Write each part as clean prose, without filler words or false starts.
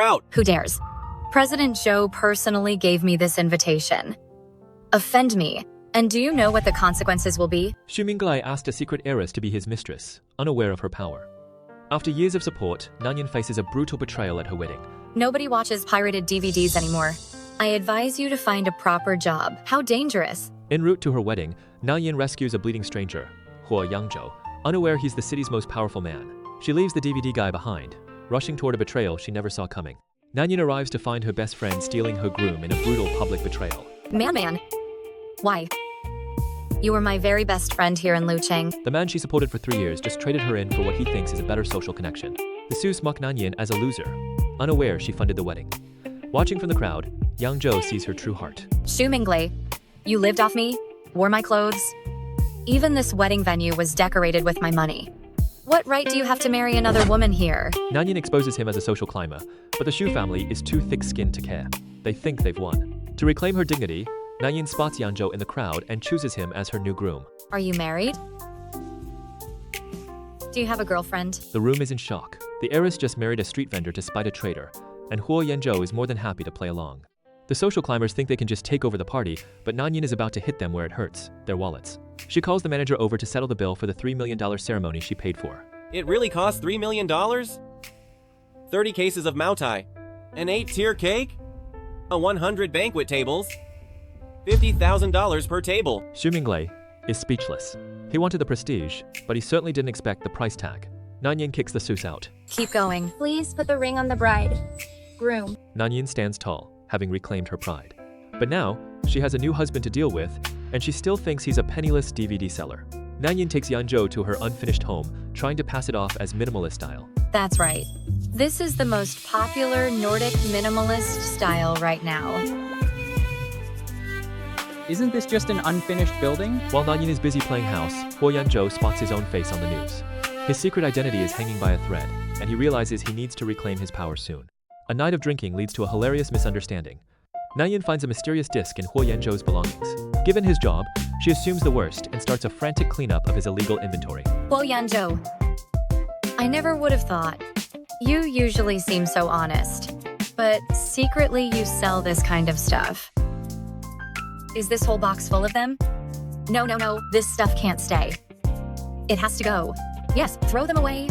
out. Who dares? President Zhou personally gave me this invitation. Offend me, and do you know what the consequences will be? Xu Minglai asked a secret heiress to be his mistress, unaware of her power. After years of support, Nanyin faces a brutal betrayal at her wedding. Nobody watches pirated DVDs anymore. I advise you to find a proper job. How dangerous. En route to her wedding, Nanyin rescues a bleeding stranger, Huo Yangzhou, unaware he's the city's most powerful man. She leaves the DVD guy behind, rushing toward a betrayal she never saw coming. Nanyin arrives to find her best friend stealing her groom in a brutal public betrayal. Man. Why? You were my very best friend here in Lucheng. The man she supported for 3 years just traded her in for what he thinks is a better social connection. The Sus mock Nanyin as a loser, unaware she funded the wedding. Watching from the crowd, Yang Zhou sees her true heart. Xu Minglai, you lived off me, wore my clothes. Even this wedding venue was decorated with my money. What right do you have to marry another woman here? Nanyin exposes him as a social climber, but the Xu family is too thick-skinned to care. They think they've won. To reclaim her dignity, Nanyin spots Yang Zhou in the crowd and chooses him as her new groom. Are you married? Do you have a girlfriend? The room is in shock. The heiress just married a street vendor to spite a traitor, and Huo Yenzhou is more than happy to play along. The social climbers think they can just take over the party, but Nanyin is about to hit them where it hurts, their wallets. She calls the manager over to settle the bill for the $3 million ceremony she paid for. It really cost $3 million? 30 cases of Mao Tai, an 8-tier cake, a 100 banquet tables, $50,000 per table. Xu Minglai is speechless. He wanted the prestige, but he certainly didn't expect the price tag. Nanyin kicks the Sus out. Keep going. Please put the ring on the bride. Groom. Nanyin stands tall, having reclaimed her pride. But now, she has a new husband to deal with, and she still thinks he's a penniless DVD seller. Nanyin takes Yanzhou to her unfinished home, trying to pass it off as minimalist style. That's right. This is the most popular Nordic minimalist style right now. Isn't this just an unfinished building? While Nanyin is busy playing house, Huo Yanzhou spots his own face on the news. His secret identity is hanging by a thread, and he realizes he needs to reclaim his power soon. A night of drinking leads to a hilarious misunderstanding. Nanyin finds a mysterious disc in Huo Yanzhou's belongings. Given his job, she assumes the worst and starts a frantic cleanup of his illegal inventory. Huo Yanzhou, I never would have thought. You usually seem so honest, but secretly you sell this kind of stuff. Is this whole box full of them? No, this stuff can't stay. It has to go. Yes, throw them away,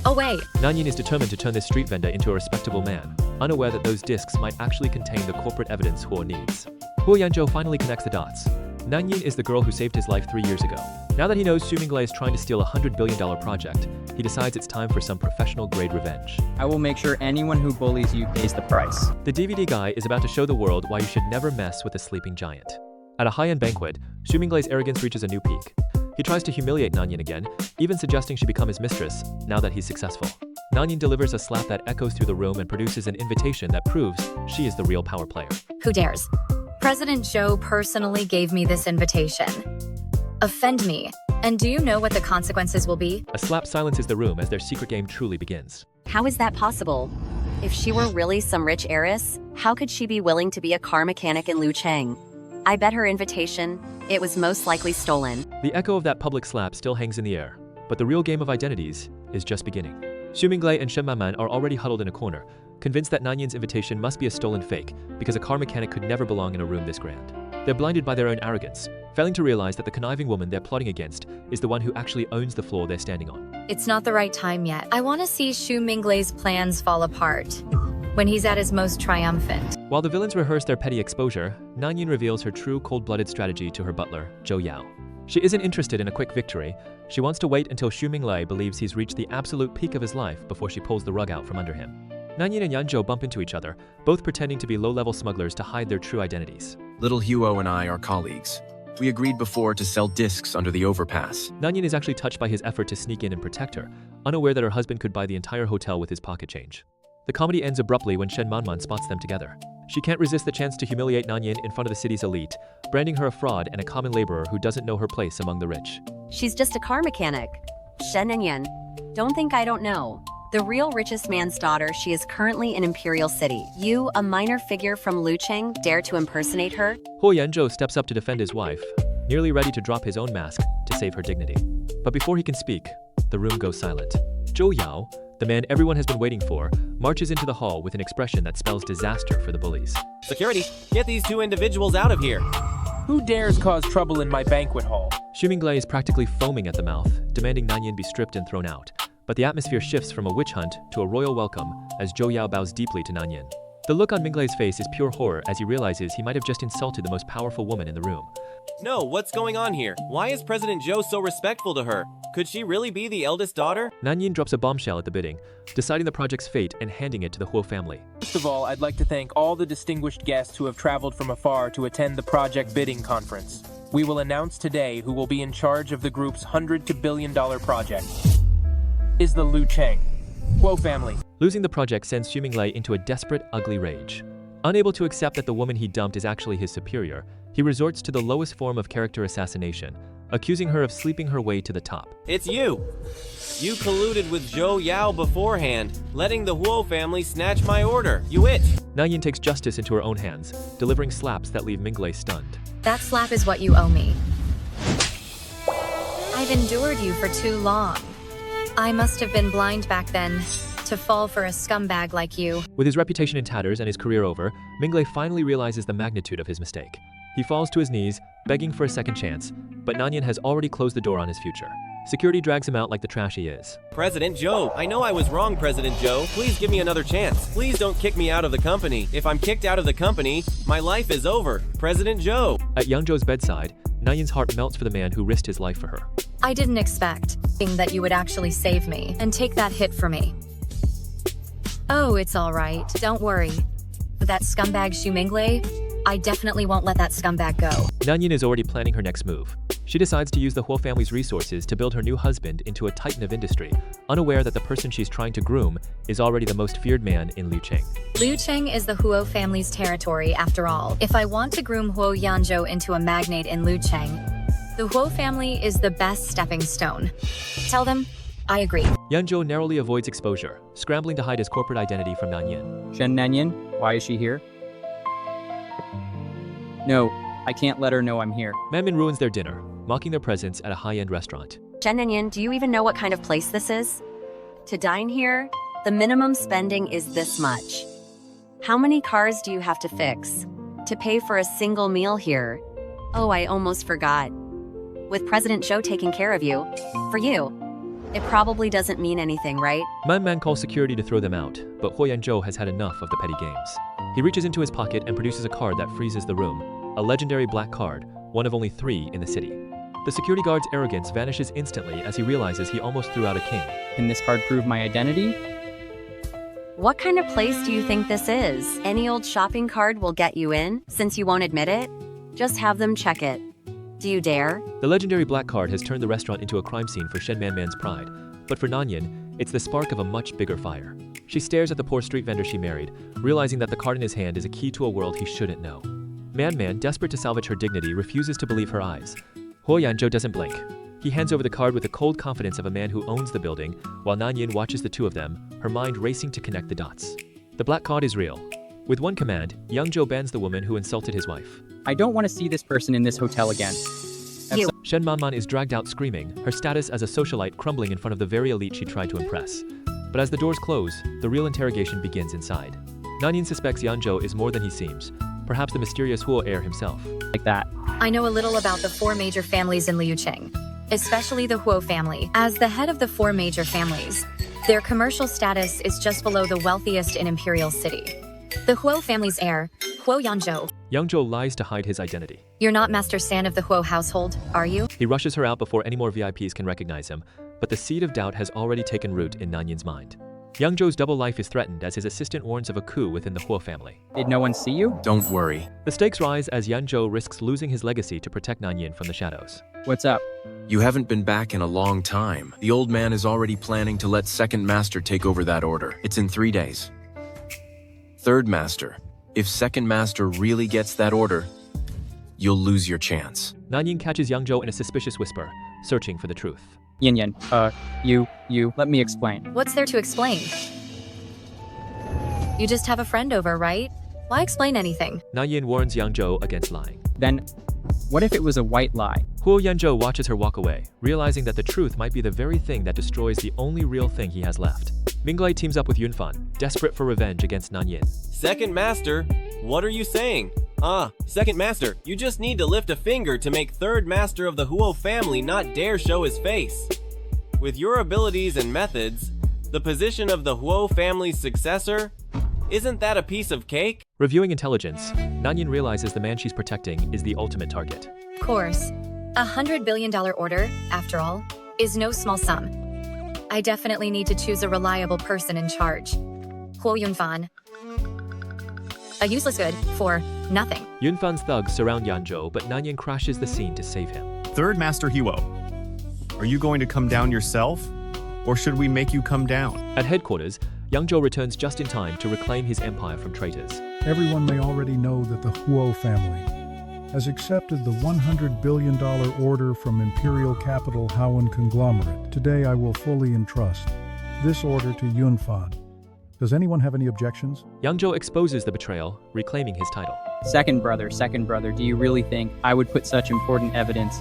away. Nanyin is determined to turn this street vendor into a respectable man, unaware that those discs might actually contain the corporate evidence Huo needs. Huo Yanzhou finally connects the dots. Nanyin is the girl who saved his life 3 years ago. Now that he knows Xu Minglai is trying to steal a $100 billion project, he decides it's time for some professional-grade revenge. I will make sure anyone who bullies you pays the price. The DVD guy is about to show the world why you should never mess with a sleeping giant. At a high-end banquet, Xu Minglai's arrogance reaches a new peak. He tries to humiliate Nanyin again, even suggesting she become his mistress, now that he's successful. Nanyin delivers a slap that echoes through the room and produces an invitation that proves she is the real power player. Who dares? President Zhou personally gave me this invitation. Offend me, and do you know what the consequences will be? A slap silences the room as their secret game truly begins. How is that possible? If she were really some rich heiress, how could she be willing to be a car mechanic in Lucheng? I bet her invitation, it was most likely stolen. The echo of that public slap still hangs in the air, but the real game of identities is just beginning. Xu Minglai and Shen Nanyin are already huddled in a corner, convinced that Nanyin's invitation must be a stolen fake, because a car mechanic could never belong in a room this grand. They're blinded by their own arrogance, failing to realize that the conniving woman they're plotting against is the one who actually owns the floor they're standing on. It's not the right time yet. I want to see Xu Minglai's plans fall apart when he's at his most triumphant. While the villains rehearse their petty exposure, Nanyin reveals her true cold-blooded strategy to her butler, Zhou Yao. She isn't interested in a quick victory. She wants to wait until Xu Minglai believes he's reached the absolute peak of his life before she pulls the rug out from under him. Nanyin and Yanzhou bump into each other, both pretending to be low-level smugglers to hide their true identities. Little Huo and I are colleagues. We agreed before to sell discs under the overpass. Nanyin is actually touched by his effort to sneak in and protect her, unaware that her husband could buy the entire hotel with his pocket change. The comedy ends abruptly when Shen Nanyin spots them together. She can't resist the chance to humiliate Nanyin in front of the city's elite, branding her a fraud and a common laborer who doesn't know her place among the rich. She's just a car mechanic. Shen Nanyin, don't think I don't know. The real richest man's daughter, she is currently in Imperial City. You, a minor figure from Lucheng, dare to impersonate her? Huo Yanzhou steps up to defend his wife, nearly ready to drop his own mask to save her dignity. But before he can speak, the room goes silent. Zhou Yao, The man everyone has been waiting for marches into the hall with an expression that spells disaster for the bullies. Security, get these two individuals out of here. Who dares cause trouble in my banquet hall? Xu Minglei is practically foaming at the mouth, demanding Nanyin be stripped and thrown out. But the atmosphere shifts from a witch hunt to a royal welcome as Zhou Yao bows deeply to Nanyin. The look on Minglei's face is pure horror as he realizes he might have just insulted the most powerful woman in the room. No, what's going on here? Why is President Zhou so respectful to her? Could she really be the eldest daughter? Nanyin drops a bombshell at the bidding, deciding the project's fate and handing it to the Huo family. First of all, I'd like to thank all the distinguished guests who have traveled from afar to attend the project bidding conference. We will announce today who will be in charge of the group's $100 to billion project. Is the Liu Cheng Huo family. Losing the project sends Xu Minglei into a desperate, ugly rage. Unable to accept that the woman he dumped is actually his superior, he resorts to the lowest form of character assassination, accusing her of sleeping her way to the top. It's you! You colluded with Zhou Yao beforehand, letting the Huo family snatch my order. You it! Nanyin takes justice into her own hands, delivering slaps that leave Minglei stunned. That slap is what you owe me. I've endured you for too long. I must have been blind back then to fall for a scumbag like you. With his reputation in tatters and his career over, Minglei finally realizes the magnitude of his mistake. He falls to his knees, begging for a second chance, but Nanyin has already closed the door on his future. Security drags him out like the trash he is. President Zhou, I know I was wrong, President Zhou. Please give me another chance. Please don't kick me out of the company. If I'm kicked out of the company, my life is over. President Zhou. At Yang Zhou's bedside, Nanyin's heart melts for the man who risked his life for her. I didn't expect that you would actually save me and take that hit for me. Oh, it's all right. Don't worry. But that scumbag Xu Minglei, I definitely won't let that scumbag go. Nanyin is already planning her next move. She decides to use the Huo family's resources to build her new husband into a titan of industry, unaware that the person she's trying to groom is already the most feared man in Liucheng. Liucheng is the Huo family's territory after all. If I want to groom Huo Yanzhou into a magnate in Liucheng, the Huo family is the best stepping stone. Tell them, I agree. Yanzhou narrowly avoids exposure, scrambling to hide his corporate identity from Nanyin. Shen Nanyin, why is she here? No, I can't let her know I'm here. Manmin ruins their dinner, mocking their presence at a high-end restaurant. Shen Nanyin, do you even know what kind of place this is? To dine here, the minimum spending is this much. How many cars do you have to fix to pay for a single meal here? Oh, I almost forgot. With President Zhou taking care of you, for you, it probably doesn't mean anything, right? Man calls security to throw them out, but Huo Yanzhou has had enough of the petty games. He reaches into his pocket and produces a card that freezes the room, a legendary black card, one of only 3 in the city. The security guard's arrogance vanishes instantly as he realizes he almost threw out a king. Can this card prove my identity? What kind of place do you think this is? Any old shopping card will get you in, since you won't admit it? Just have them check it. Do you dare? The legendary black card has turned the restaurant into a crime scene for Shen Manman's pride, but for Nanyin, it's the spark of a much bigger fire. She stares at the poor street vendor she married, realizing that the card in his hand is a key to a world he shouldn't know. Man, desperate to salvage her dignity, refuses to believe her eyes. Huo Yanzhou doesn't blink. He hands over the card with the cold confidence of a man who owns the building, while Nanyin watches the two of them, her mind racing to connect the dots. The black card is real. With one command, Yang Zhou bans the woman who insulted his wife. I don't want to see this person in this hotel again. You. Shen Nanyin is dragged out screaming, her status as a socialite crumbling in front of the very elite she tried to impress. But as the doors close, the real interrogation begins inside. Nanyin suspects Yang Zhou is more than he seems, perhaps the mysterious Huo heir himself. Like that. I know a little about the 4 major families in Liucheng, especially the Huo family. As the head of the 4 major families, their commercial status is just below the wealthiest in Imperial City. The Huo family's heir, Huo Yanzhou. Yang Zhou lies to hide his identity. You're not Master San of the Huo household, are you? He rushes her out before any more VIPs can recognize him, but the seed of doubt has already taken root in Nanyin's mind. Yang Zhou's double life is threatened as his assistant warns of a coup within the Huo family. Did no one see you? Don't worry. The stakes rise as Yang Zhou risks losing his legacy to protect Nanyin from the shadows. What's up? You haven't been back in a long time. The old man is already planning to let Second Master take over that order. It's in 3 days. Third Master, if Second Master really gets that order, you'll lose your chance. Nanyin catches Yang Zhou in a suspicious whisper, searching for the truth. Yin, let me explain. What's there to explain? You just have a friend over, right? Why explain anything? Nanyin warns Yang Zhou against lying. Then, what if it was a white lie? Huo Yanzhou watches her walk away, realizing that the truth might be the very thing that destroys the only real thing he has left. Minglei teams up with Yunfan, desperate for revenge against Nanyin. Second Master, what are you saying? Second Master, you just need to lift a finger to make Third Master of the Huo family not dare show his face. With your abilities and methods, the position of the Huo family's successor, isn't that a piece of cake? Reviewing intelligence, Nanyin realizes the man she's protecting is the ultimate target. Of course, $100 billion order, after all, is no small sum. I definitely need to choose a reliable person in charge. Huo Yunfan. A useless good for nothing. Yunfan's thugs surround Yanzhou, but Nanyin crashes the scene to save him. Third Master Huo, are you going to come down yourself? Or should we make you come down? At headquarters, Yangzhou returns just in time to reclaim his empire from traitors. Everyone may already know that the Huo family has accepted the $100 billion order from imperial capital Haoan conglomerate. Today I will fully entrust this order to Yunfan. Does anyone have any objections? Yangzhou exposes the betrayal, reclaiming his title. Second brother, do you really think I would put such important evidence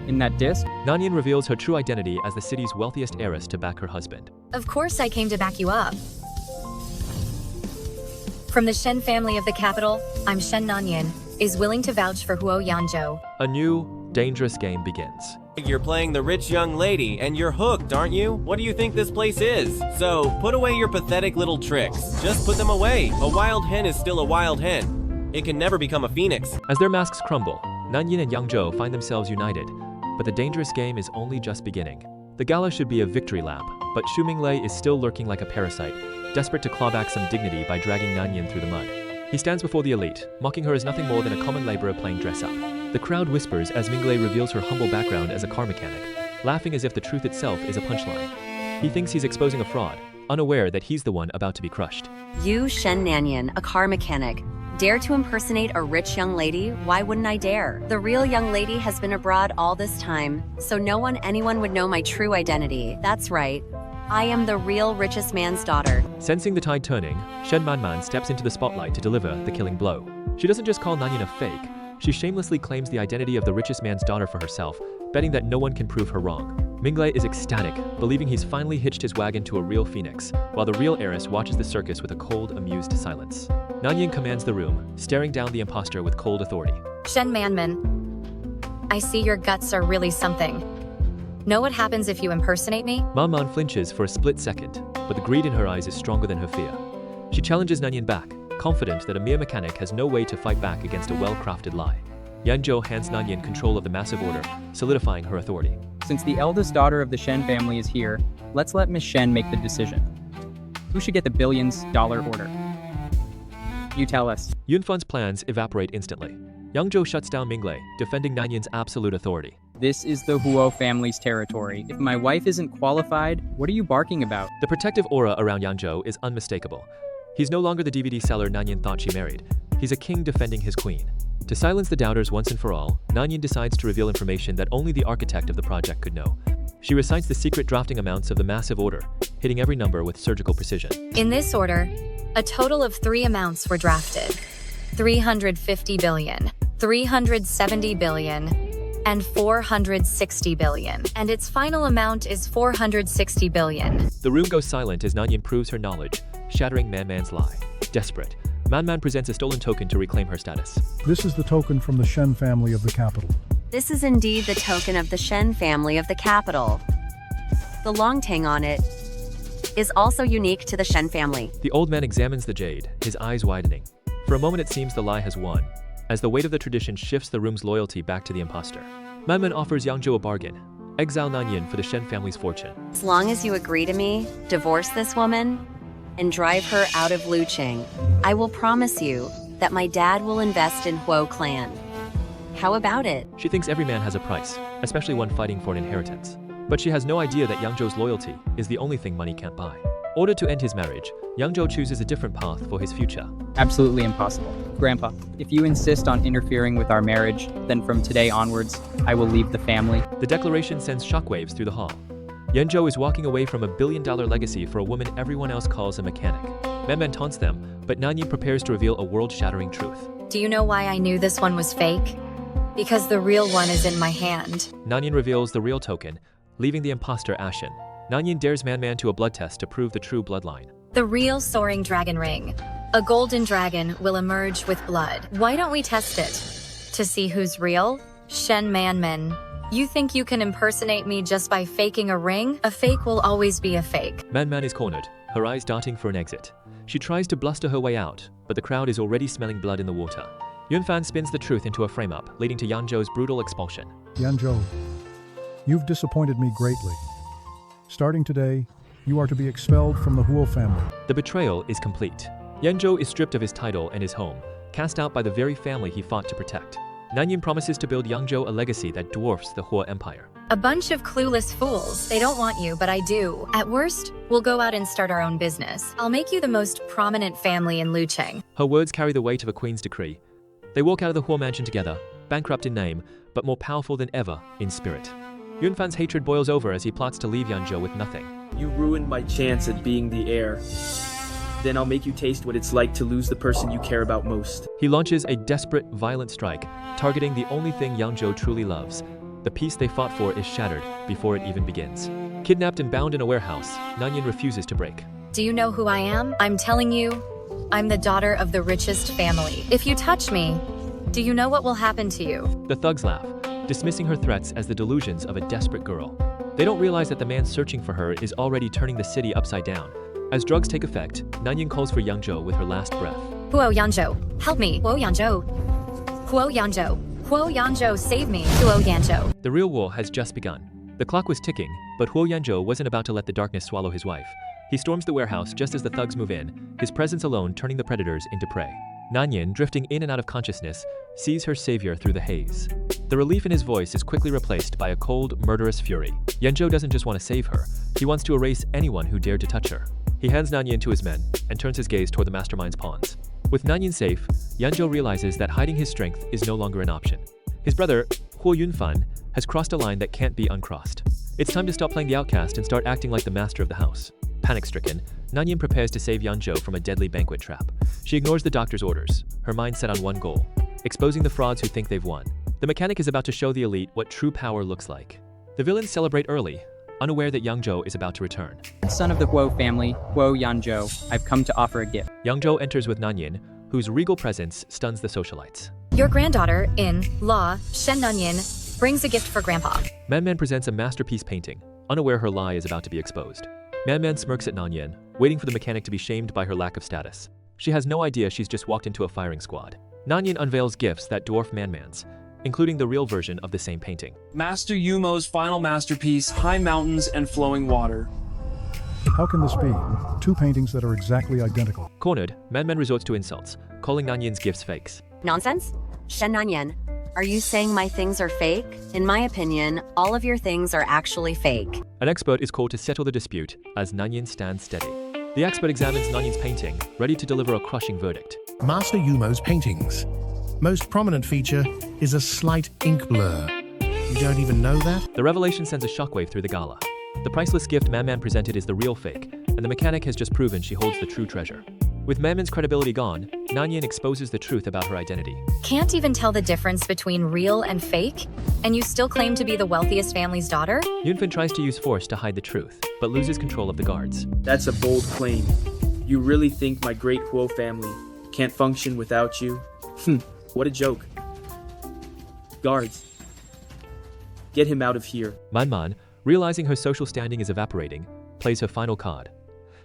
in that disc? Nanyin reveals her true identity as the city's wealthiest heiress to back her husband. Of course I came to back you up. From the Shen family of the capital, I'm Shen Nanyin, is willing to vouch for Huo Yanzhou. A new, dangerous game begins. You're playing the rich young lady, and you're hooked, aren't you? What do you think this place is? So, put away your pathetic little tricks. Just put them away. A wild hen is still a wild hen. It can never become a phoenix. As their masks crumble, Nanyin and Yangzhou find themselves united, but the dangerous game is only just beginning. The gala should be a victory lap, but Xu Minglei is still lurking like a parasite, desperate to claw back some dignity by dragging Nanyin through the mud. He stands before the elite, mocking her as nothing more than a common laborer playing dress-up. The crowd whispers as Minglei reveals her humble background as a car mechanic, laughing as if the truth itself is a punchline. He thinks he's exposing a fraud, unaware that he's the one about to be crushed. You, Shen Nanyin, a car mechanic, dare to impersonate a rich young lady? Why wouldn't I dare? The real young lady has been abroad all this time, so anyone would know my true identity. That's right. I am the real richest man's daughter. Sensing the tide turning, Shen Nanyin steps into the spotlight to deliver the killing blow. She doesn't just call Nanyin a fake, she shamelessly claims the identity of the richest man's daughter for herself, betting that no one can prove her wrong. Minglei is ecstatic, believing he's finally hitched his wagon to a real phoenix, while the real heiress watches the circus with a cold, amused silence. Nanyin commands the room, staring down the imposter with cold authority. Shen Manman, I see your guts are really something. Know what happens if you impersonate me? Man flinches for a split second, but the greed in her eyes is stronger than her fear. She challenges Nanyin back, confident that a mere mechanic has no way to fight back against a well-crafted lie. Yanzhou hands Nanyin control of the massive order, solidifying her authority. Since the eldest daughter of the Shen family is here, let's let Miss Shen make the decision. Who should get the billions-dollar order? You tell us. Yunfan's plans evaporate instantly. Yangzhou shuts down Minglei, defending Nanyin's absolute authority. This is the Huo family's territory. If my wife isn't qualified, what are you barking about? The protective aura around Yangzhou is unmistakable. He's no longer the DVD seller Nanyin thought she married. He's a king defending his queen. To silence the doubters once and for all, Nanyin decides to reveal information that only the architect of the project could know. She recites the secret drafting amounts of the massive order, hitting every number with surgical precision. In this order, a total of 3 amounts were drafted. 350 billion, 370 billion, and 460 billion. And its final amount is 460 billion. The room goes silent as Nanyin proves her knowledge, shattering Man's lie. Desperate, Man presents a stolen token to reclaim her status. This is the token from the Shen family of the capital. This is indeed the token of the Shen family of the capital. The long tang on it is also unique to the Shen family. The old man examines the jade, his eyes widening. For a moment it seems the lie has won, as the weight of the tradition shifts the room's loyalty back to the imposter. Man offers Yangzhou a bargain. Exile Nanyin for the Shen family's fortune. As long as you agree to me, divorce this woman, and drive her out of Luqing, I will promise you that my dad will invest in Huo clan. How about it? She thinks every man has a price, especially one fighting for an inheritance. But she has no idea that Yangzhou's loyalty is the only thing money can't buy. Ordered to end his marriage, Yangzhou chooses a different path for his future. Absolutely impossible. Grandpa, if you insist on interfering with our marriage, then from today onwards, I will leave the family. The declaration sends shockwaves through the hall. Yanzhou is walking away from $1 billion legacy for a woman everyone else calls a mechanic. Man taunts them, but Nanyin prepares to reveal a world-shattering truth. Do you know why I knew this one was fake? Because the real one is in my hand. Nanyin reveals the real token, leaving the imposter ashen. Nanyin dares Man to a blood test to prove the true bloodline. The real soaring dragon ring. A golden dragon will emerge with blood. Why don't we test it? To see who's real? Shen Nanyin. You think you can impersonate me just by faking a ring? A fake will always be a fake. Man is cornered, her eyes darting for an exit. She tries to bluster her way out, but the crowd is already smelling blood in the water. Yunfan spins the truth into a frame-up, leading to Yanzhou's brutal expulsion. Yanzhou, you've disappointed me greatly. Starting today, you are to be expelled from the Huo family. The betrayal is complete. Yanzhou is stripped of his title and his home, cast out by the very family he fought to protect. Nanyin promises to build Yanzhou a legacy that dwarfs the Huo Empire. A bunch of clueless fools. They don't want you, but I do. At worst, we'll go out and start our own business. I'll make you the most prominent family in Lucheng. Her words carry the weight of a queen's decree. They walk out of the Huo mansion together, bankrupt in name, but more powerful than ever in spirit. Yunfan's hatred boils over as he plots to leave Yanzhou with nothing. You ruined my chance at being the heir. Then I'll make you taste what it's like to lose the person you care about most. He launches a desperate, violent strike, targeting the only thing Yanzhou truly loves. The peace they fought for is shattered before it even begins. Kidnapped and bound in a warehouse, Nanyin refuses to break. Do you know who I am? I'm telling you, I'm the daughter of the richest family. If you touch me, do you know what will happen to you? The thugs laugh, dismissing her threats as the delusions of a desperate girl. They don't realize that the man searching for her is already turning the city upside down. As drugs take effect, Nanyin calls for Yanzhou with her last breath. Huo Yanzhou, help me. Huo Yanzhou. Huo Yanzhou. Huo Yanzhou, save me. Huo Yanzhou. The real war has just begun. The clock was ticking, but Huo Yanzhou wasn't about to let the darkness swallow his wife. He storms the warehouse just as the thugs move in, his presence alone turning the predators into prey. Nanyin, drifting in and out of consciousness, sees her savior through the haze. The relief in his voice is quickly replaced by a cold, murderous fury. Yanzhou doesn't just want to save her, he wants to erase anyone who dared to touch her. He hands Nanyin to his men and turns his gaze toward the mastermind's pawns. With Nanyin safe, Yanzhou realizes that hiding his strength is no longer an option. His brother, Huo Yunfan, has crossed a line that can't be uncrossed. It's time to stop playing the outcast and start acting like the master of the house. Panic-stricken, Nanyin prepares to save Yanzhou from a deadly banquet trap. She ignores the doctor's orders, her mind set on one goal: exposing the frauds who think they've won. The mechanic is about to show the elite what true power looks like. The villains celebrate early, unaware that Yanzhou is about to return. Son of the Huo family, Huo Yanzhou, I've come to offer a gift. Yanzhou enters with Nanyin, whose regal presence stuns the socialites. Your granddaughter, in-law, Shen Nanyin, brings a gift for Grandpa. Man presents a masterpiece painting, unaware her lie is about to be exposed. Man smirks at Nanyin, waiting for the mechanic to be shamed by her lack of status. She has no idea she's just walked into a firing squad. Nanyin unveils gifts that dwarf Man's, including the real version of the same painting. Master Yumo's final masterpiece, High Mountains and Flowing Water. How can this be? Two paintings that are exactly identical. Cornered, Man resorts to insults, calling Nanyin's gifts fakes. Nonsense? Shen Nanyin, are you saying my things are fake? In my opinion, all of your things are actually fake. An expert is called to settle the dispute as Nanyin stands steady. The expert examines Nanyin's painting, ready to deliver a crushing verdict. Master Yumo's paintings. Most prominent feature is a slight ink blur. You don't even know that? The revelation sends a shockwave through the gala. The priceless gift Man presented is the real fake, and the mechanic has just proven she holds the true treasure. With Man's credibility gone, Nanyin exposes the truth about her identity. Can't even tell the difference between real and fake? And you still claim to be the wealthiest family's daughter? Yunfan tries to use force to hide the truth, but loses control of the guards. That's a bold claim. You really think my great Huo family can't function without you? What a joke. Guards, get him out of here. Man, realizing her social standing is evaporating, plays her final card.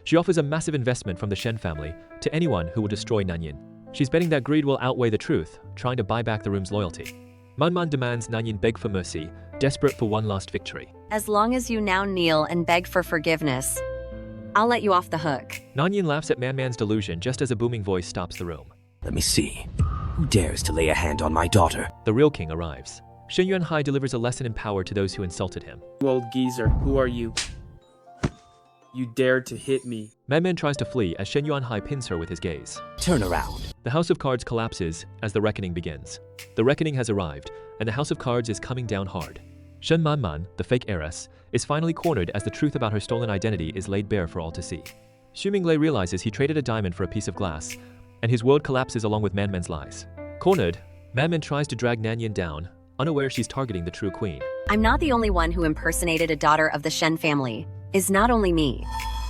She offers a massive investment from the Shen family to anyone who will destroy Nanyin. She's betting that greed will outweigh the truth, trying to buy back the room's loyalty. Man demands Nanyin beg for mercy, desperate for one last victory. As long as you now kneel and beg for forgiveness, I'll let you off the hook. Nanyin laughs at Man's delusion just as a booming voice stops the room. Let me see. Who dares to lay a hand on my daughter? The real king arrives. Shen Yuanhai delivers a lesson in power to those who insulted him. You old geezer, who are you? You dared to hit me. Man tries to flee as Shen Yuanhai pins her with his gaze. Turn around. The House of Cards collapses as the reckoning begins. The reckoning has arrived, and the House of Cards is coming down hard. Shen Nanyin, the fake heiress, is finally cornered as the truth about her stolen identity is laid bare for all to see. Xu Minglei realizes he traded a diamond for a piece of glass, and his world collapses along with Man's lies. Cornered, Man tries to drag Nanyin down, unaware she's targeting the true queen. I'm not the only one who impersonated a daughter of the Shen family. is not only me.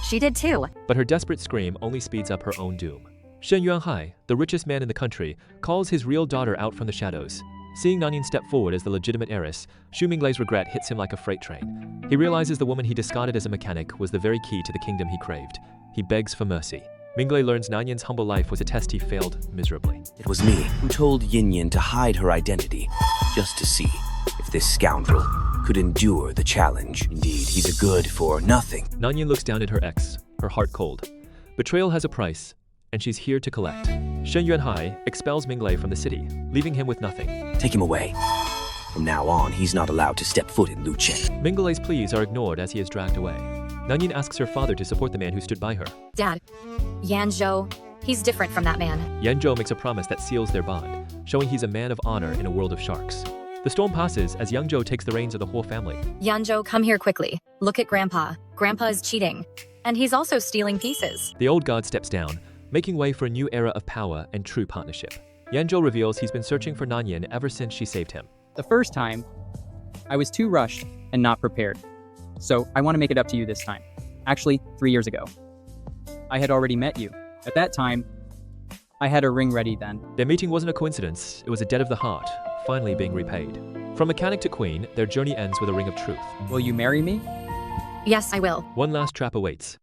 She did too. But her desperate scream only speeds up her own doom. Shen Yuanhai, the richest man in the country, calls his real daughter out from the shadows. Seeing Nanyin step forward as the legitimate heiress, Xu Minglei's regret hits him like a freight train. He realizes the woman he discarded as a mechanic was the very key to the kingdom he craved. He begs for mercy. Minglei learns Nanyin's humble life was a test he failed miserably. It was me who told Yinyin to hide her identity, just to see if this scoundrel could endure the challenge. Indeed, he's a good for nothing. Nanyin looks down at her ex, her heart cold. Betrayal has a price, and she's here to collect. Shen Yuanhai expels Minglei from the city, leaving him with nothing. Take him away. From now on, he's not allowed to step foot in Luchen. Minglei's pleas are ignored as he is dragged away. Nanyin asks her father to support the man who stood by her. Dad, Yanzhou, he's different from that man. Yanzhou makes a promise that seals their bond, showing he's a man of honor in a world of sharks. The storm passes as Yangzhou takes the reins of the Huo family. Yanzhou, come here quickly. Look at Grandpa. Grandpa is cheating. And he's also stealing pieces. The old guard steps down, making way for a new era of power and true partnership. Yanzhou reveals he's been searching for Nanyin ever since she saved him. The first time, I was too rushed and not prepared. So I want to make it up to you this time. Actually, 3 years ago. I had already met you. At that time, I had a ring ready then. Their meeting wasn't a coincidence, it was a debt of the heart, finally being repaid. From mechanic to queen, their journey ends with a ring of truth. Will you marry me? Yes, I will. One last trap awaits.